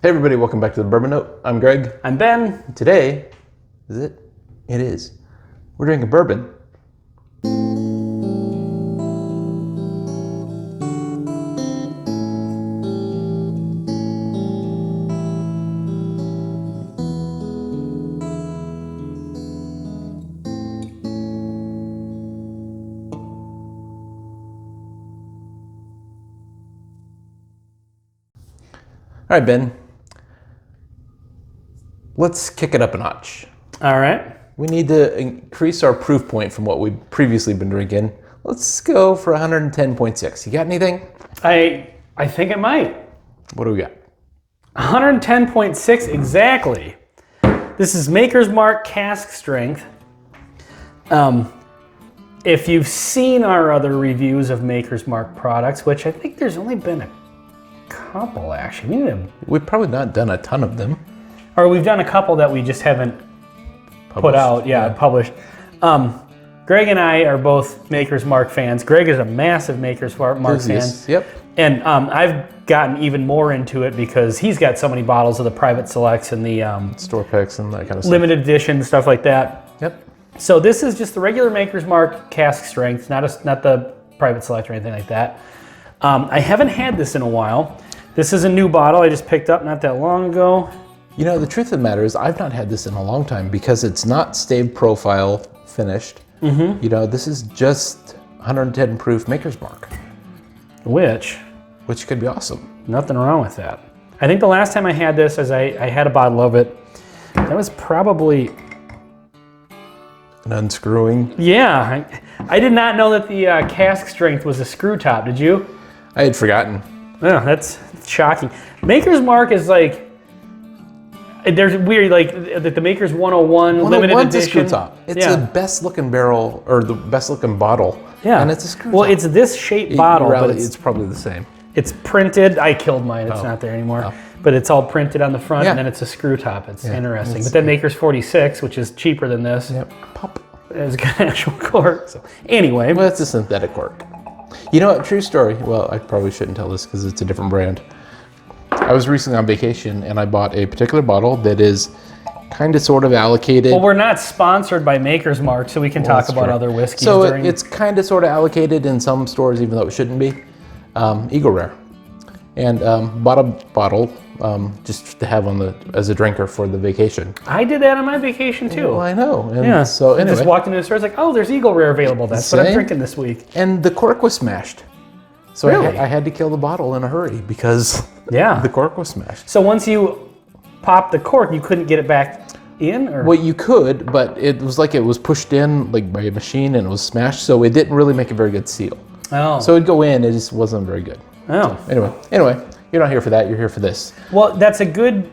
Hey everybody, welcome back to the Bourbon Note. I'm Greg. I'm Ben. Today, is it? It is. We're drinking bourbon. All right, Ben. Let's kick it up a notch. All right. We need to increase our proof point from what we've previously been drinking. Let's go for 110.6. You got anything? I think it might. What do we got? 110.6 exactly. This is Maker's Mark cask strength. If you've seen our other reviews of Maker's Mark products, which I think there's only been a couple actually. We've probably not done a ton of them. Or we've done a couple that we just haven't put out, published. Greg and I are both Maker's Mark fans. Greg is a massive Maker's Mark fan. Yep. And I've gotten even more into it because he's got so many bottles of the private selects and the Store picks and that kind of stuff. limited edition stuff like that. Yep. So this is just the regular Maker's Mark cask strength, not the private select or anything like that. I haven't had this in a while. This is a new bottle I just picked up not that long ago. You know, the truth of the matter is I've not had this in a long time because it's not stave profile finished. Mm-hmm. You know, this is just 110 proof Maker's Mark. Which could be awesome. Nothing wrong with that. I think the last time I had this, I had a bottle of it. That was probably... An unscrewing? Yeah. I did not know that the cask strength was a screw top, did you? I had forgotten. Yeah, that's shocking. Maker's Mark is like... There's weird, like the Maker's 101 limited edition. It's a screw top. It's the best looking barrel, or the best looking bottle. Yeah. And it's a screw top. Well, it's this shaped bottle, but it's probably the same. It's printed. I killed mine. It's not there anymore. Oh. But it's all printed on the front, and then it's a screw top. It's interesting. But then Maker's 46, which is cheaper than this. Yep. Pop. It's got an actual cork. So anyway. Well, it's a synthetic cork. You know what? True story. Well, I probably shouldn't tell this because it's a different brand. I was recently on vacation and I bought a particular bottle that is kind of sort of allocated. Well, we're not sponsored by Maker's Mark, so we can talk about other whiskeys. So it's kind of sort of allocated in some stores, even though it shouldn't be. Eagle Rare. And bought a bottle just to have as a drinker for the vacation. I did that on my vacation too. Well, I know. And yeah. So anyway. I just walked into the store, it's like, oh, there's Eagle Rare available. That's what I'm drinking this week. And the cork was smashed. So really? I had to kill the bottle in a hurry because the cork was smashed. So once you popped the cork, you couldn't get it back in? Or? Well, you could, but it was like it was pushed in like by a machine and it was smashed, so it didn't really make a very good seal. Oh. So it'd go in, it just wasn't very good. Oh. So anyway, you're not here for that, you're here for this. Well, that's a good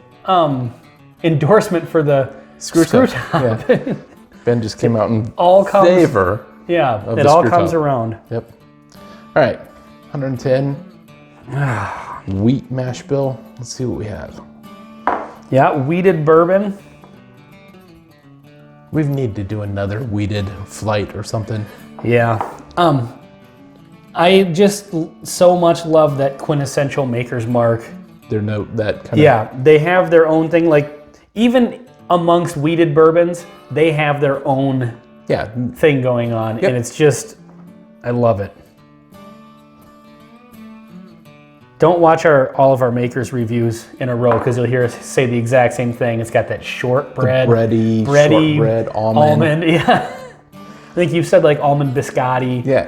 endorsement for the screw top. Yeah. Ben just came out in favor. Yeah, it all comes around. Yep. All right. 110 wheat mash bill. Let's see what we have. Yeah, wheated bourbon. We need to do another wheated flight or something. Yeah. I just so much love that quintessential Maker's Mark. Their note, that kind of... Yeah, they have their own thing. Like, even amongst wheated bourbons, they have their own thing going on. Yep. And it's just, I love it. Don't watch all of our Maker's reviews in a row because you'll hear us say the exact same thing. It's got that shortbread, bready, shortbread, almond. Yeah. I think you said like almond biscotti. Yeah.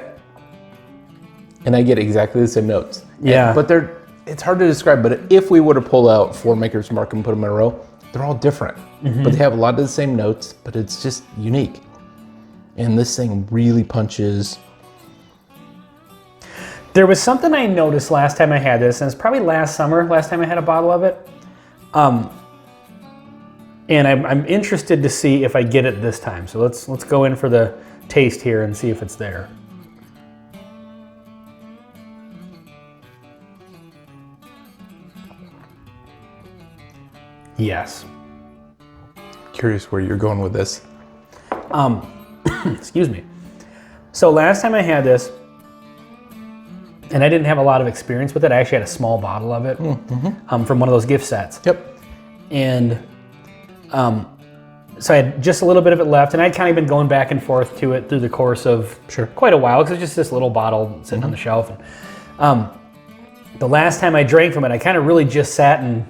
And I get exactly the same notes. Yeah. But it's hard to describe, but if we were to pull out 4 Maker's Mark and put them in a row, they're all different. Mm-hmm. But they have a lot of the same notes, but it's just unique. And this thing really punches. There was something I noticed last time I had this, and it's probably last summer, last time I had a bottle of it. And I'm interested to see if I get it this time. So let's go in for the taste here and see if it's there. Yes. Curious where you're going with this. Excuse me. So last time I had this, and I didn't have a lot of experience with it. I actually had a small bottle of it from one of those gift sets. Yep. And so I had just a little bit of it left, and I'd kind of been going back and forth to it through the course of quite a while, because it's just this little bottle sitting on the shelf. And, the last time I drank from it, I kind of really just sat and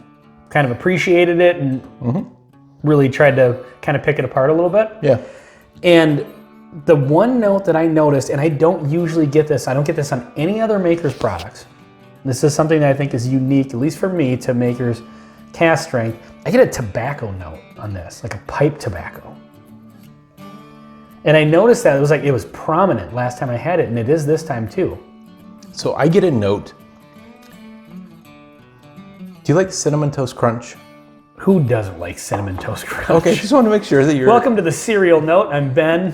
kind of appreciated it and really tried to kind of pick it apart a little bit. Yeah. And the one note that I noticed, and I don't usually get this, I don't get this on any other Maker's products. This is something that I think is unique, at least for me, to Maker's cask strength. I get a tobacco note on this, like a pipe tobacco. And I noticed that it was prominent last time I had it, and it is this time too. So I get a note. Do you like Cinnamon Toast Crunch? Who doesn't like Cinnamon Toast Crunch? Okay, just want to make sure that you're... Welcome to the Cereal Note. I'm Ben.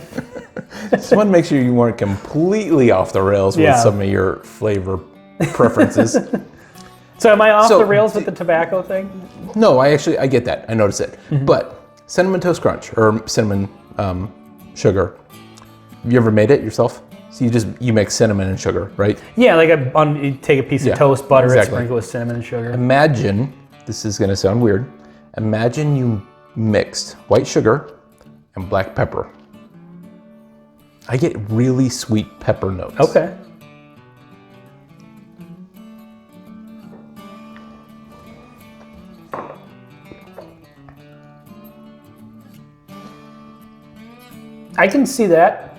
Just want to make sure you weren't completely off the rails with some of your flavor preferences. So am I off the rails with the tobacco thing? No, I get that. I notice it. But Cinnamon Toast Crunch, or cinnamon sugar, have you ever made it yourself? So you make cinnamon and sugar, right? Yeah, like you take a piece of toast, butter it, sprinkle with cinnamon and sugar. Imagine, this is going to sound weird, imagine you mixed white sugar and black pepper. I get really sweet pepper notes. Okay. I can see that.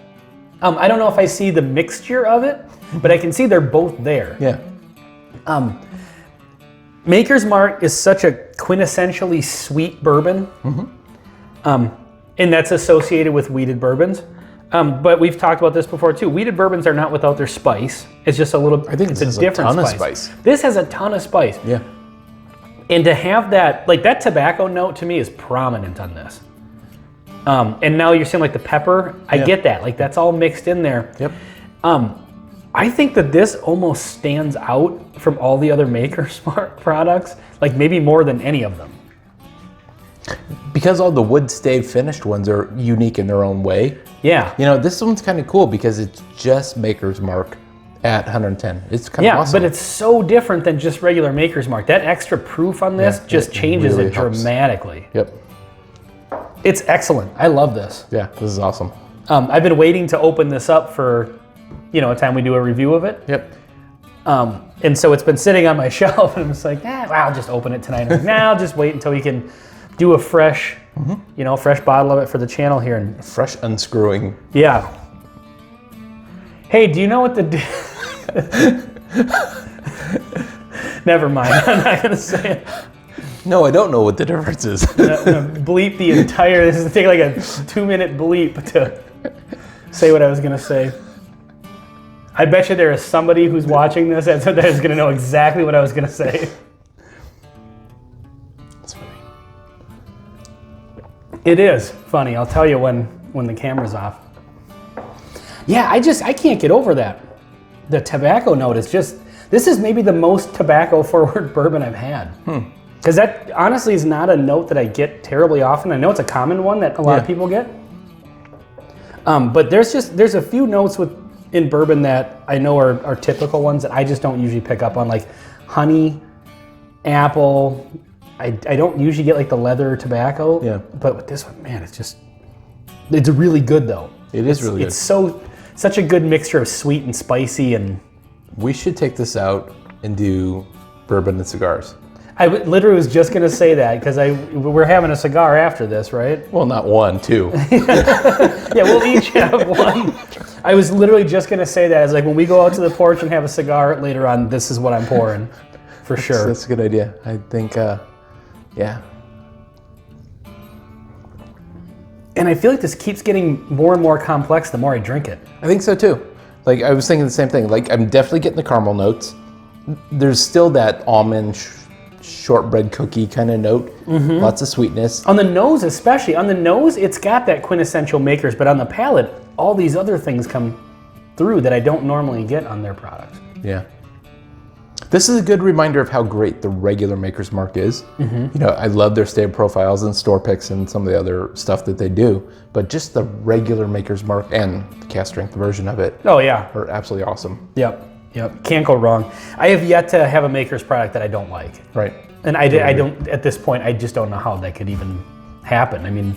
I don't know if I see the mixture of it, but I can see they're both there. Yeah. Maker's Mark is such a quintessentially sweet bourbon, and that's associated with wheated bourbons. But we've talked about this before too. Wheated bourbons are not without their spice. It's just a little. I think it's a different spice. This has a ton of spice. Yeah. And to have that, like that tobacco note to me is prominent on this. And now you're seeing like the pepper. I get that. Like that's all mixed in there. Yep. I think that this almost stands out from all the other Maker's Mark products, like maybe more than any of them. Because all the wood stave finished ones are unique in their own way. Yeah. You know, this one's kind of cool because it's just Maker's Mark at 110. It's kind of awesome. But it's so different than just regular Maker's Mark. That extra proof on this just changes it dramatically. Yep. It's excellent. I love this. Yeah, this is awesome. I've been waiting to open this up for, a time we do a review of it. Yep. And so it's been sitting on my shelf, and I'm just like, I'll just open it tonight. I'm like, I'll just wait until we can do a fresh, fresh bottle of it for the channel here. And fresh unscrewing. Yeah. Hey, do you know what Never mind. I'm not gonna say it. No, I don't know what the difference is. I'm gonna bleep the entire. This is take like a 2-minute bleep to say what I was gonna say. I bet you there is somebody who's watching this that is gonna know exactly what I was gonna say. That's funny. It is funny. I'll tell you when the camera's off. Yeah, I can't get over that. The tobacco note is just. This is maybe the most tobacco forward bourbon I've had. Because that honestly is not a note that I get terribly often. I know it's a common one that a lot of people get. But there's a few notes in bourbon that I know are typical ones that I just don't usually pick up on, like honey, apple. I don't usually get like the leather tobacco. Yeah. But with this one, man, it's really good though. It's really good. It's such a good mixture of sweet and spicy, and we should take this out and do bourbon and cigars. I literally was just going to say that because we're having a cigar after this, right? Well, not one, two. Yeah, we'll each have one. I was literally just going to say that. It's like when we go out to the porch and have a cigar later on, this is what I'm pouring, for sure. That's a good idea. I think, yeah. And I feel like this keeps getting more and more complex the more I drink it. I think so too. Like I was thinking the same thing. Like I'm definitely getting the caramel notes. There's still that almond shortbread cookie kind of note. Lots of sweetness. On the nose especially. On the nose, it's got that quintessential Maker's, but on the palate, all these other things come through that I don't normally get on their products. Yeah. This is a good reminder of how great the regular Maker's Mark is. I love their stave profiles and store picks and some of the other stuff that they do, but just the regular Maker's Mark and the cask strength version of it Oh yeah, are absolutely awesome. yep. Yep, can't go wrong. I have yet to have a Maker's product that I don't like. Right. And I don't, at this point, I just don't know how that could even happen. I mean,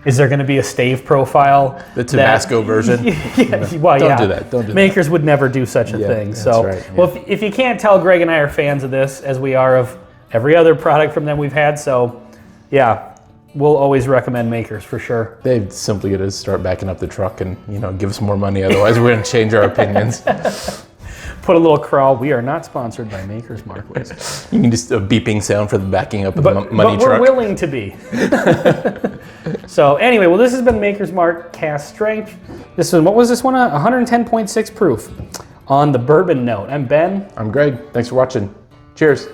is there going to be a stave profile? The Tabasco version? Well, Don't do that. Don't do Makers would never do such a thing. So, right, yeah. well, if you can't tell, Greg and I are fans of this, as we are of every other product from them we've had. So, yeah, we'll always recommend Makers for sure. They simply got to start backing up the truck and, give us more money. Otherwise, we're going to change our opinions. Put a little crawl. We are not sponsored by Maker's Mark. You can just a beeping sound for the backing up of the money but truck. We're willing to be. So anyway, well, this has been Maker's Mark cask strength. This one, what was this one? 110.6 proof on the Bourbon Note. I'm Ben. I'm Greg. Thanks for watching. Cheers.